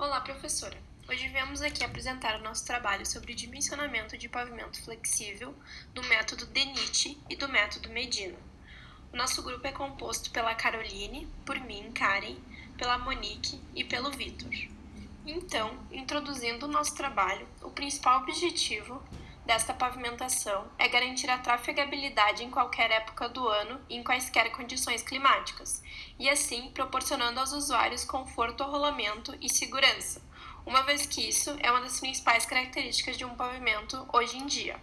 Olá, professora! Hoje viemos aqui apresentar o nosso trabalho sobre o dimensionamento de pavimento flexível do método DENIT e do método Medina. O nosso grupo é composto pela Caroline, por mim, Karen, pela Monique e pelo Vitor. Então, introduzindo o nosso trabalho, o principal objetivo desta pavimentação é garantir a trafegabilidade em qualquer época do ano e em quaisquer condições climáticas, e assim proporcionando aos usuários conforto ao rolamento e segurança, uma vez que isso é uma das principais características de um pavimento hoje em dia.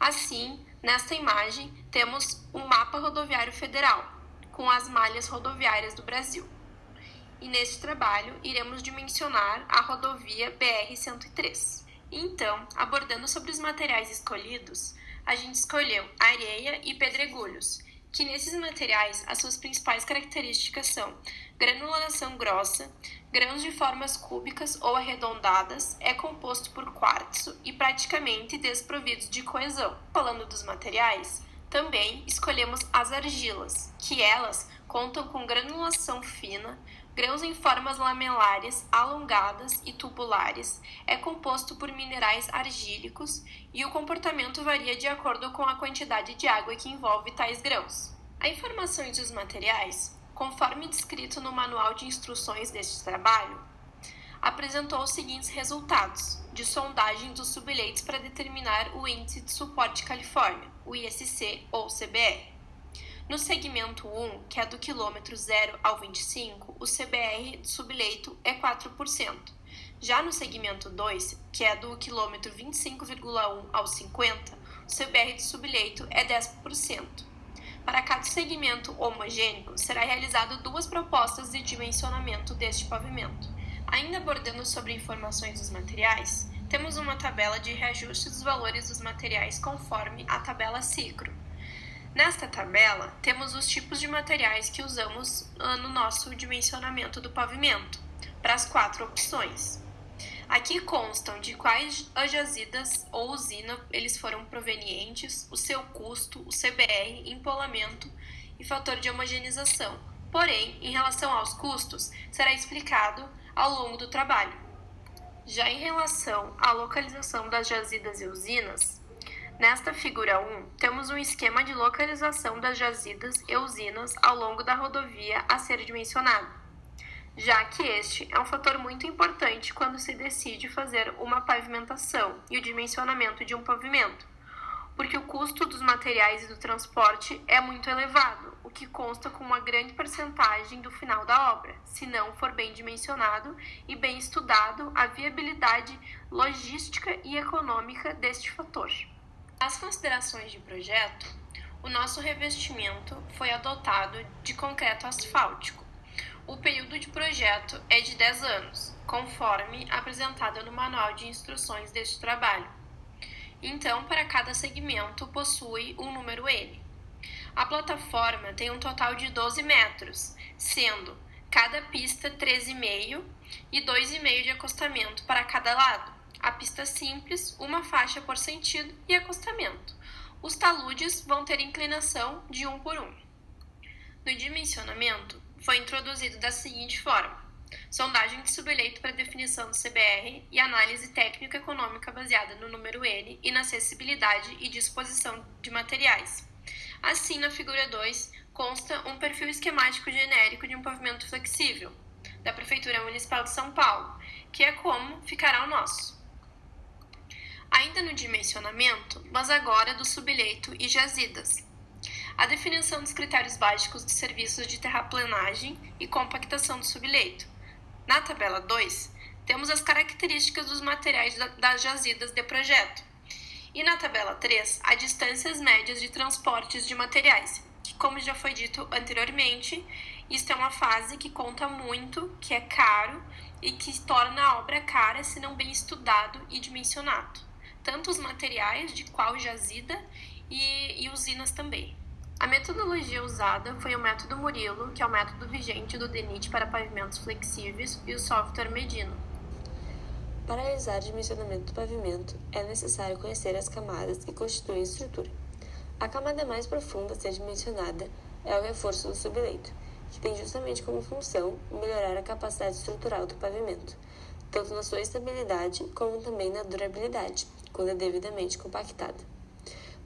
Assim, nesta imagem, temos um mapa rodoviário federal, com as malhas rodoviárias do Brasil. E neste trabalho, iremos dimensionar a rodovia BR-103. Então, abordando sobre os materiais escolhidos, a gente escolheu areia e pedregulhos, que nesses materiais as suas principais características são granulação grossa, grãos de formas cúbicas ou arredondadas, é composto por quartzo e praticamente desprovidos de coesão. Falando dos materiais, também escolhemos as argilas, que elas contam com granulação fina, grãos em formas lamelares, alongadas e tubulares, é composto por minerais argílicos e o comportamento varia de acordo com a quantidade de água que envolve tais grãos. As informações dos materiais, conforme descrito no manual de instruções deste trabalho, apresentou os seguintes resultados de sondagem dos subleitos para determinar o Índice de Suporte Califórnia, o ISC ou CBR. No segmento 1, que é do quilômetro 0 ao 25, o CBR do subleito é 4%. Já no segmento 2, que é do quilômetro 25,1 ao 50, o CBR do subleito é 10%. Para cada segmento homogêneo, será realizado duas propostas de dimensionamento deste pavimento. Ainda abordando sobre informações dos materiais, temos uma tabela de reajuste dos valores dos materiais conforme a tabela Cicro. Nesta tabela, temos os tipos de materiais que usamos no nosso dimensionamento do pavimento, para as 4 opções. Aqui constam de quais jazidas ou usina eles foram provenientes, o seu custo, o CBR, empolamento e fator de homogeneização. Porém, em relação aos custos, será explicado ao longo do trabalho. Já em relação à localização das jazidas e usinas, nesta figura 1, temos um esquema de localização das jazidas e usinas ao longo da rodovia a ser dimensionado, já que este é um fator muito importante quando se decide fazer uma pavimentação e o dimensionamento de um pavimento, porque o custo dos materiais e do transporte é muito elevado, o que consta com uma grande percentagem do final da obra, se não for bem dimensionado e bem estudado a viabilidade logística e econômica deste fator. Nas considerações de projeto, o nosso revestimento foi adotado de concreto asfáltico. O período de projeto é de 10 anos, conforme apresentado no manual de instruções deste trabalho. Então, para cada segmento, possui um número N. A plataforma tem um total de 12 metros, sendo cada pista 13,5 e 2,5 de acostamento para cada lado. A pista simples, uma faixa por sentido e acostamento. Os taludes vão ter inclinação de 1 por 1. No dimensionamento, foi introduzido da seguinte forma: sondagem de subleito para definição do CBR e análise técnico-econômica baseada no número N e na acessibilidade e disposição de materiais. Assim, na figura 2, consta um perfil esquemático genérico de um pavimento flexível, da Prefeitura Municipal de São Paulo, que é como ficará o nosso. Ainda no dimensionamento, mas agora do subleito e jazidas. A definição dos critérios básicos dos serviços de terraplenagem e compactação do subleito. Na tabela 2, temos as características dos materiais das jazidas de projeto. E na tabela 3, as distâncias médias de transportes de materiais, que, como já foi dito anteriormente, isto é uma fase que conta muito, que é caro e que torna a obra cara se não bem estudado e dimensionado. Tanto os materiais de qual jazida e usinas também. A metodologia usada foi o método Murilo, que é o método vigente do DENIT para pavimentos flexíveis, e o software Medina. Para realizar o dimensionamento do pavimento, é necessário conhecer as camadas que constituem a estrutura. A camada mais profunda a ser dimensionada é o reforço do subleito, que tem justamente como função melhorar a capacidade estrutural do pavimento, tanto na sua estabilidade como também na durabilidade, quando é devidamente compactada.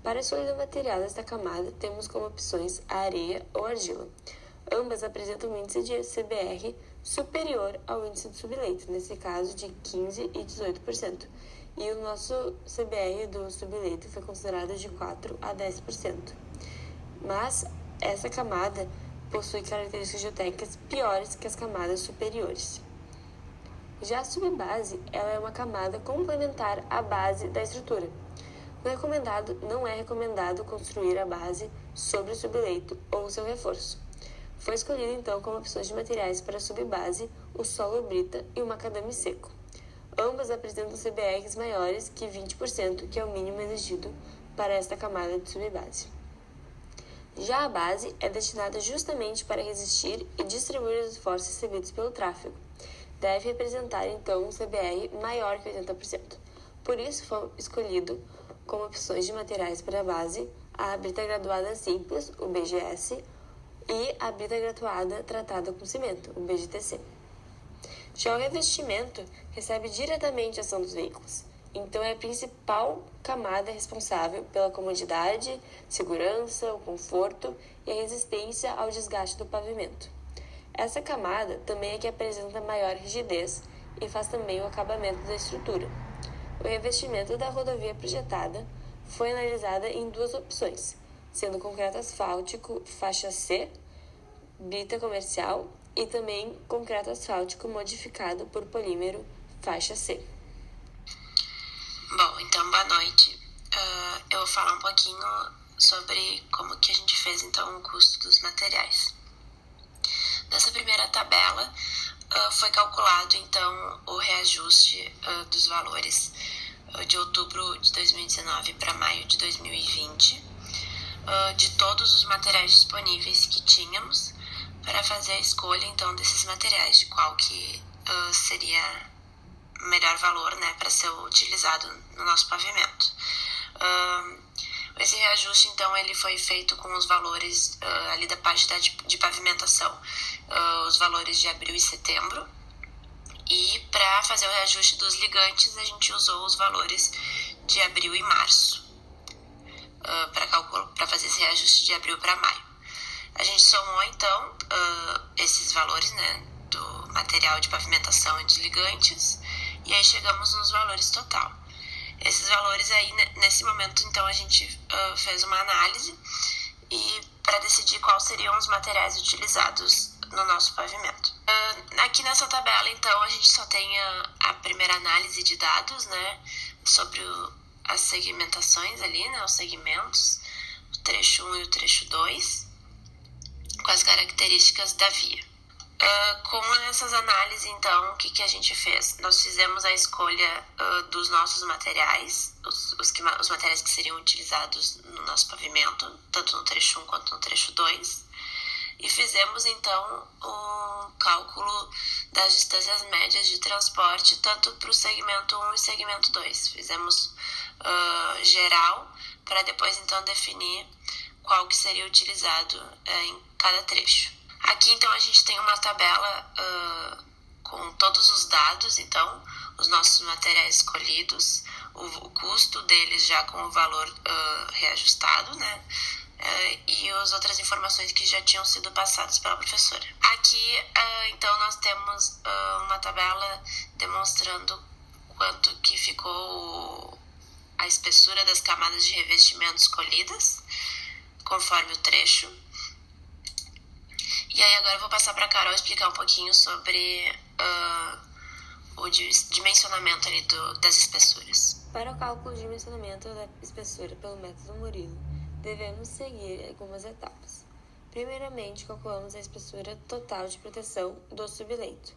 Para escolher o material desta camada, temos como opções a areia ou argila. Ambas apresentam um índice de CBR superior ao índice do subleito, nesse caso de 15% e 18%. E o nosso CBR do subleito foi considerado de 4% a 10%. Mas essa camada possui características geotécnicas piores que as camadas superiores. Já a subbase, ela é uma camada complementar à base da estrutura. Não é recomendado construir a base sobre o subleito ou seu reforço. Foi escolhido então como opções de materiais para a subbase o solo brita e o macadame seco. Ambas apresentam CBRs maiores que 20%, que é o mínimo exigido para esta camada de subbase. Já a base é destinada justamente para resistir e distribuir os esforços recebidos pelo tráfego. Deve representar então um CBR maior que 80%. Por isso foi escolhido como opções de materiais para a base a brita graduada simples, o BGS, e a brita graduada tratada com cimento, o BGTC. Já o revestimento recebe diretamente a ação dos veículos, então é a principal camada responsável pela comodidade, segurança, o conforto e a resistência ao desgaste do pavimento. Essa camada também é que apresenta maior rigidez e faz também o acabamento da estrutura. O revestimento da rodovia projetada foi analisada em duas opções, sendo concreto asfáltico faixa C, brita comercial e também concreto asfáltico modificado por polímero faixa C. Bom, então boa noite. Eu vou falar um pouquinho sobre como que a gente fez então o custo dos materiais. Nessa primeira tabela foi calculado então o reajuste dos valores de outubro de 2019 para maio de 2020, de todos os materiais disponíveis que tínhamos para fazer a escolha então desses materiais, de qual que seria o melhor valor, né, para ser utilizado no nosso pavimento. Esse reajuste, então, ele foi feito com os valores ali da parte de pavimentação, os valores de abril e setembro. E para fazer o reajuste dos ligantes, a gente usou os valores de abril e março, para fazer esse reajuste de abril para maio. A gente somou, então, esses valores, né, do material de pavimentação e dos ligantes, e aí chegamos nos valores total. Esses valores aí, nesse momento, então, a gente fez uma análise e para decidir quais seriam os materiais utilizados no nosso pavimento. Aqui nessa tabela, então, a gente só tem a primeira análise de dados, né, sobre as segmentações ali, né, os segmentos, o trecho 1 e o trecho 2, com as características da via. Com essas análises, então, o que a gente fez? Nós fizemos a escolha dos nossos materiais, os materiais que seriam utilizados no nosso pavimento, tanto no trecho 1 quanto no trecho 2, e fizemos, então, o cálculo das distâncias médias de transporte, tanto para o segmento 1 e segmento 2. Fizemos geral, para depois, então, definir qual que seria utilizado em cada trecho. Aqui, então, a gente tem uma tabela com todos os dados, então, os nossos materiais escolhidos, o custo deles já com o valor reajustado, né? E as outras informações que já tinham sido passadas pela professora. Aqui, então, nós temos uma tabela demonstrando quanto que ficou a espessura das camadas de revestimento escolhidas, conforme o trecho. E aí agora eu vou passar para a Carol explicar um pouquinho sobre o dimensionamento ali das espessuras. Para o cálculo de dimensionamento da espessura pelo método Murilo, devemos seguir algumas etapas. Primeiramente, calculamos a espessura total de proteção do subleito,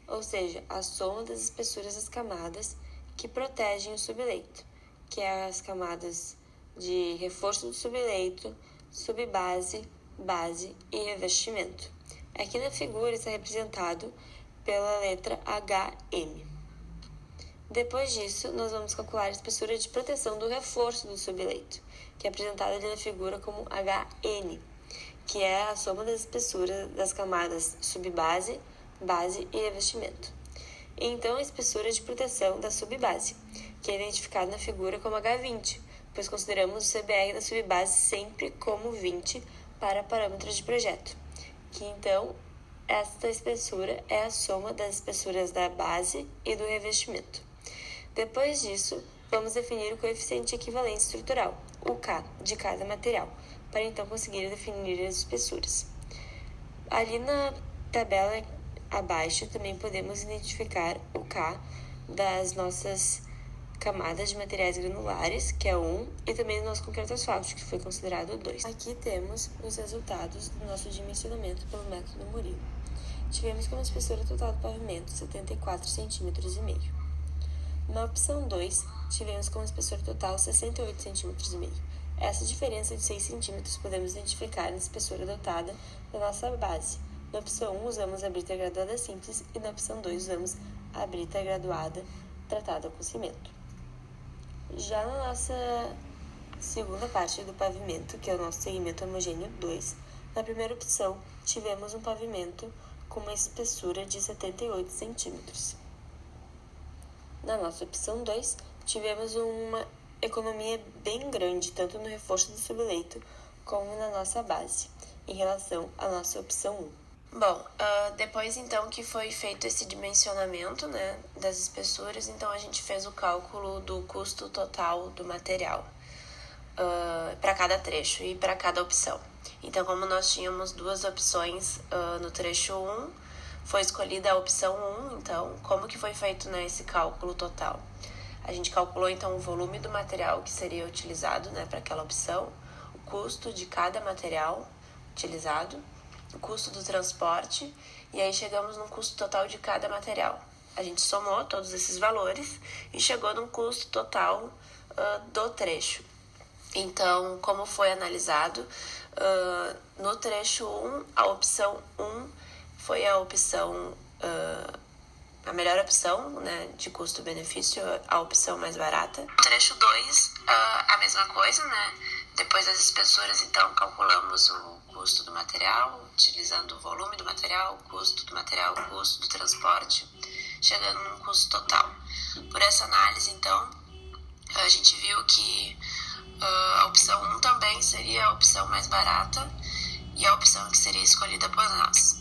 ou seja, a soma das espessuras das camadas que protegem o subleito, que é as camadas de reforço do subleito, subbase, base e revestimento. Aqui na figura está representado pela letra HM. Depois disso, nós vamos calcular a espessura de proteção do reforço do subleito, que é apresentada ali na figura como HN, que é a soma das espessuras das camadas subbase, base e revestimento. E então a espessura de proteção da subbase, que é identificada na figura como H20, pois consideramos o CBR da subbase sempre como 20 para parâmetros de projeto, que então esta espessura é a soma das espessuras da base e do revestimento. Depois disso, vamos definir o coeficiente de equivalência estrutural, o K, de cada material, para então conseguir definir as espessuras. Ali na tabela abaixo também podemos identificar o K das nossas camadas de materiais granulares, que é 1, e também do nosso concreto asfáltico, que foi considerado 2. Aqui temos os resultados do nosso dimensionamento pelo método Murilo. Tivemos como espessura total do pavimento 74,5 cm. Na opção 2, tivemos como espessura total 68,5 cm. Essa diferença de 6 cm podemos identificar na espessura adotada da nossa base. Na opção 1, usamos a brita graduada simples e na opção 2, usamos a brita graduada tratada com cimento. Já na nossa segunda parte do pavimento, que é o nosso segmento homogêneo 2, na primeira opção, tivemos um pavimento com uma espessura de 78 centímetros. Na nossa opção 2, tivemos uma economia bem grande, tanto no reforço do subleito como na nossa base, em relação à nossa opção 1. Bom, depois então que foi feito esse dimensionamento, né, das espessuras, então a gente fez o cálculo do custo total do material para cada trecho e para cada opção. Então, como nós tínhamos duas opções no trecho 1, foi escolhida a opção 1, então, como que foi feito, né, esse cálculo total? A gente calculou então o volume do material que seria utilizado, né, para aquela opção, o custo de cada material utilizado, o custo do transporte, e aí chegamos no custo total de cada material. A gente somou todos esses valores e chegou num custo total do trecho. Então, como foi analisado, no trecho 1, a opção 1 foi a opção, a melhor opção, né, de custo-benefício, a opção mais barata. No trecho 2, a mesma coisa, né? Depois das espessuras, então, calculamos o custo do material, utilizando o volume do material, o custo do material, o custo do transporte, chegando num custo total. Por essa análise, então, a gente viu que a opção 1 também seria a opção mais barata e a opção que seria escolhida por nós.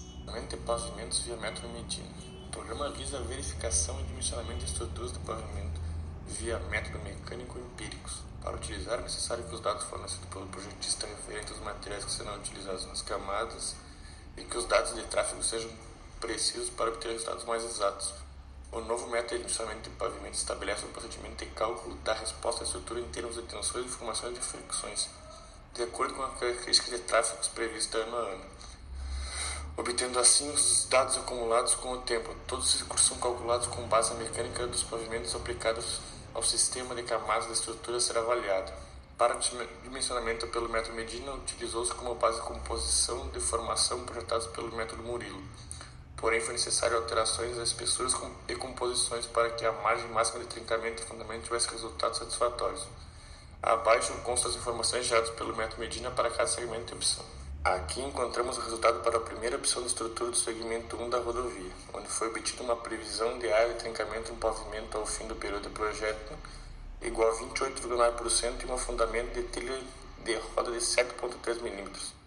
De pavimentos via método Medina. O programa visa a verificação e dimensionamento de estruturas do pavimento via método mecânico empíricos. Para utilizar, é necessário que os dados fornecidos pelo projetista referentes aos materiais que serão utilizados nas camadas e que os dados de tráfego sejam precisos para obter resultados mais exatos. O novo método de dimensionamento de pavimento estabelece um procedimento de cálculo da resposta à estrutura em termos de tensões, deformações e fricções, de acordo com as características de tráfegos previstas ano a ano, obtendo assim os dados acumulados com o tempo. Todos os recursos são calculados com base na mecânica dos pavimentos aplicados ao sistema de camadas da estrutura a ser avaliado. Para o dimensionamento pelo método Medina, utilizou-se como base a composição e deformação projetados pelo método Murilo. Porém, foi necessário alterações das espessuras e composições para que a margem máxima de trincamento e fundamento tivesse resultados satisfatórios. Abaixo constam as informações geradas pelo método Medina para cada segmento e opção. Aqui encontramos o resultado para a primeira opção da estrutura do segmento 1 da rodovia, onde foi obtida uma previsão de área de trincamento no pavimento ao fim do período de projeto igual a 28,9% e um fundamento de trilha de roda de 7,3 mm.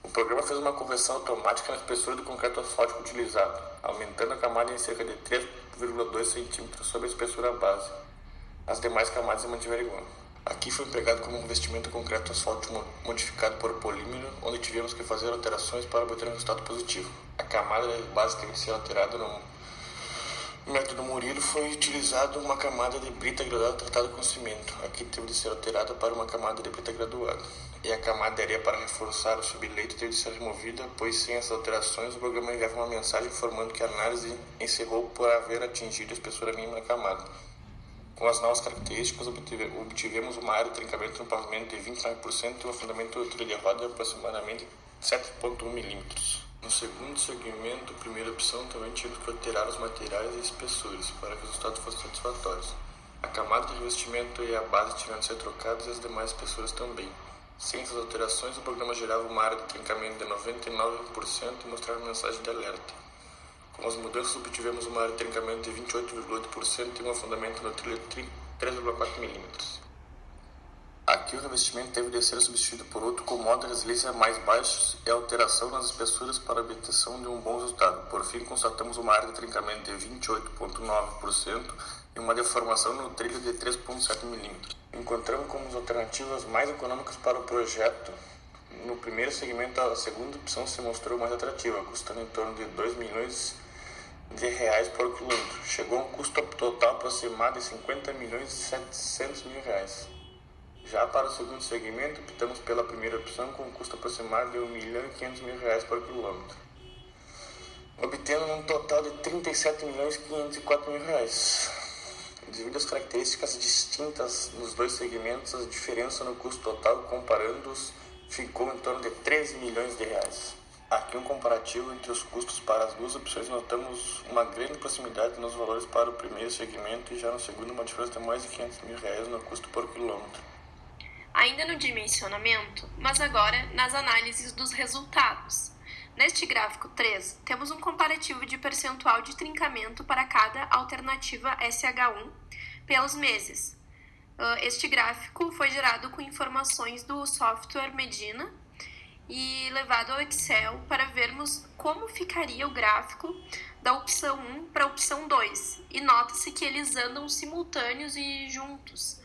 O programa fez uma conversão automática na espessura do concreto asfáltico utilizado, aumentando a camada em cerca de 3,2 cm sobre a espessura base. As demais camadas se mantiveram igual. Aqui foi empregado como um revestimento concreto asfáltico modificado por polímero, onde tivemos que fazer alterações para obter um resultado positivo. A camada base teve que ser alterada no método Murilo, foi utilizado uma camada de brita graduada tratada com cimento. Aqui teve de ser alterada para uma camada de brita graduada. E a camada de areia para reforçar o subleito teve de ser removida, pois sem essas alterações o programa enviava uma mensagem informando que a análise encerrou por haver atingido a espessura mínima da camada. Com as novas características, obtivemos uma área de trincamento no pavimento de 29% e um fundamento de trilha de roda de aproximadamente 7,1 mm. No segundo segmento, primeira opção, também tivemos que alterar os materiais e espessuras para que os resultados fossem satisfatórios. A camada de revestimento e a base tiveram de ser trocadas e as demais espessuras também. Sem essas alterações, o programa gerava uma área de trincamento de 99% e mostrava mensagem de alerta. Com as mudanças, obtivemos uma área de trincamento de 28,8% e um afundamento no trilho de 3,4 mm. Aqui o revestimento teve de ser substituído por outro com modo de resiliência mais baixos e alteração nas espessuras para a obtenção de um bom resultado. Por fim, constatamos uma área de trincamento de 28,9% e uma deformação no trilho de 3,7 mm. Encontramos como alternativas mais econômicas para o projeto. No primeiro segmento, a segunda opção se mostrou mais atrativa, custando em torno de R$ 2.000.000 por quilômetro. Chegou a um custo total aproximado de R$ 50.700.000. Já para o segundo segmento, optamos pela primeira opção com um custo aproximado de R$ 1.500.000 por quilômetro, obtendo um total de R$ 37.504.000. Devido às características distintas nos dois segmentos, a diferença no custo total, comparando-os, ficou em torno de R$ 13 milhões. Aqui um comparativo entre os custos para as duas opções, notamos uma grande proximidade nos valores para o primeiro segmento e já no segundo uma diferença de mais de R$ 500.000 no custo por quilômetro. Ainda no dimensionamento, mas agora nas análises dos resultados. Neste gráfico 3, temos um comparativo de percentual de trincamento para cada alternativa SH1 pelos meses. Este gráfico foi gerado com informações do software Medina e levado ao Excel para vermos como ficaria o gráfico da opção 1 para a opção 2. E nota-se que eles andam simultâneos e juntos,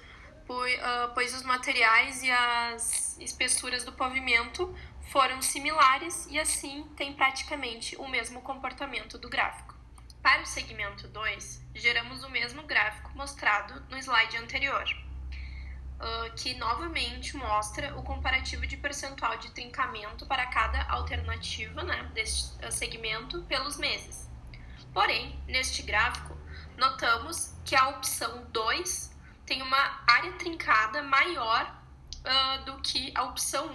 pois os materiais e as espessuras do pavimento foram similares e assim tem praticamente o mesmo comportamento do gráfico. Para o segmento 2, geramos o mesmo gráfico mostrado no slide anterior, que novamente mostra o comparativo de percentual de trincamento para cada alternativa, deste segmento pelos meses. Porém, neste gráfico, notamos que a opção 2 tem uma área trincada maior do que a opção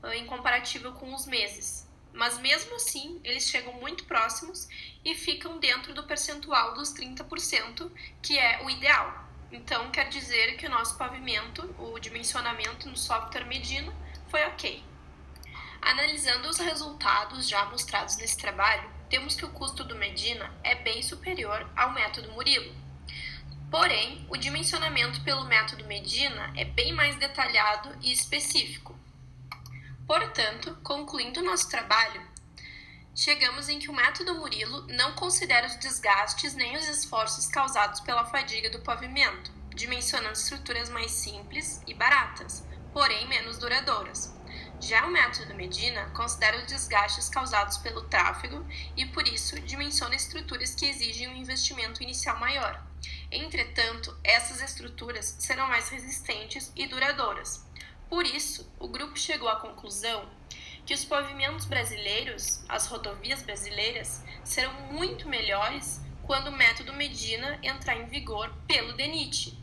1, em comparativo com os meses. Mas mesmo assim, eles chegam muito próximos e ficam dentro do percentual dos 30%, que é o ideal. Então, quer dizer que o nosso pavimento, o dimensionamento no software Medina, foi ok. Analisando os resultados já mostrados nesse trabalho, temos que o custo do Medina é bem superior ao método Murilo. Porém, o dimensionamento pelo método Medina é bem mais detalhado e específico. Portanto, concluindo nosso trabalho, chegamos em que o método Murilo não considera os desgastes nem os esforços causados pela fadiga do pavimento, dimensionando estruturas mais simples e baratas, porém menos duradouras. Já o método Medina considera os desgastes causados pelo tráfego e, por isso, dimensiona estruturas que exigem um investimento inicial maior. Entretanto, essas estruturas serão mais resistentes e duradouras. Por isso, o grupo chegou à conclusão que os pavimentos brasileiros, as rodovias brasileiras, serão muito melhores quando o método Medina entrar em vigor pelo DENIT,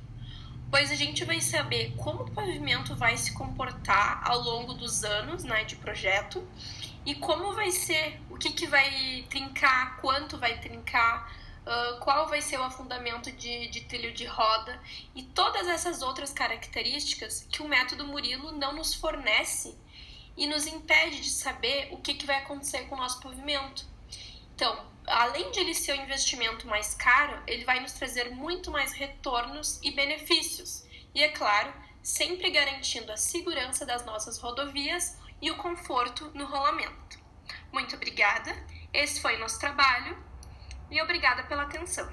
pois a gente vai saber como o pavimento vai se comportar ao longo dos anos de projeto e como vai ser, o que vai trincar, quanto vai trincar, qual vai ser o afundamento de trilho de roda e todas essas outras características que o método Murilo não nos fornece e nos impede de saber o que vai acontecer com o nosso pavimento. Então, além de ele ser um investimento mais caro, ele vai nos trazer muito mais retornos e benefícios. E, é claro, sempre garantindo a segurança das nossas rodovias e o conforto no rolamento. Muito obrigada, esse foi o nosso trabalho e obrigada pela atenção.